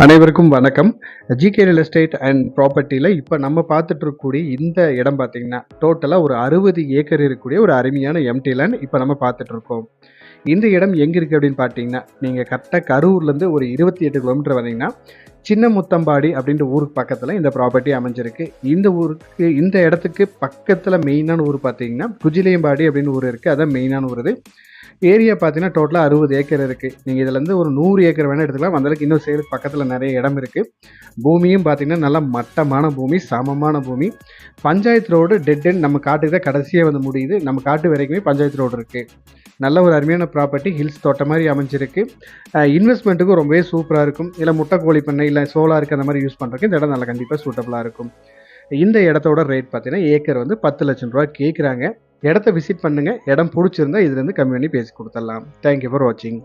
அனைவருக்கும் வணக்கம். GK real estate and ப்ராப்பர்ட்டியில் இப்போ நம்ம பார்த்துட்டு இருக்கக்கூடிய இந்த இடம் பார்த்தீங்கன்னா டோட்டலாக ஒரு 60 ஏக்கர் இருக்கக்கூடிய ஒரு அருமையான எம்டி லேண்ட் இப்போ நம்ம பார்த்துட்டு இருக்கோம். இந்த இடம் எங்கே இருக்குது அப்படின்னு பார்த்தீங்கன்னா, நீங்கள் கரெக்டாக கரூர்லேருந்து ஒரு 28 கிலோமீட்டர் வந்தீங்கன்னா சின்ன முத்தம்பாடி அப்படின்ற ஊருக்கு பக்கத்தில் இந்த ப்ராப்பர்ட்டி அமைஞ்சிருக்கு. இந்த இடத்துக்கு பக்கத்தில் மெயினான ஊர் பார்த்தீங்கன்னா குஜிலியம்பாடி அப்படின்னு ஊர் இருக்குது. அதான் மெயினான ஊர். இது ஏரியா பார்த்தீங்கன்னா டோட்டலாக 60 ஏக்கர் இருக்குது. நீங்கள் இதுலேருந்து ஒரு 100 ஏக்கர் வேணால் எடுத்துக்கலாம். அந்தளவுக்கு இன்னும் சேலுக்கு பக்கத்தில் நிறைய இடம் இருக்குது. பூமியும் பார்த்தீங்கன்னா நல்லா மட்டமான பூமி, சமமான பூமி. பஞ்சாயத்து ரோடு டெட் எண்ட் நம்ம காட்டுக்கு தான் கடைசியாக வந்து முடியுது. நம்ம காட்டு வரைக்குமே பஞ்சாயத்து ரோடு இருக்குது. நல்ல ஒரு அருமையான ப்ராப்பர்ட்டி, ஹில்ஸ் தோட்ட மாதிரி அமைஞ்சிருக்கு. இன்வெஸ்ட்மெண்ட்டுக்கும் ரொம்பவே சூப்பராக இருக்கும். இல்லை முட்டை கோழி பண்ணை, இல்லை சோலாருக்கு அந்த மாதிரி யூஸ் பண்ணுறதுக்கு இந்த இடம் நல்லா கண்டிப்பாக சூட்டபுளாக இருக்கும். இந்த இடத்தோட ரேட் பார்த்தீங்கன்னா ஏக்கர் வந்து 10 லட்சம் ரூபா கேட்குறாங்க. இடத்த விசிட் பண்ணுங்கள். இடம் பிடிச்சிருந்தா இதுலேருந்து கம்மி பண்ணி பேசி கொடுத்துடலாம். தேங்க்யூ ஃபார் வாட்சிங்.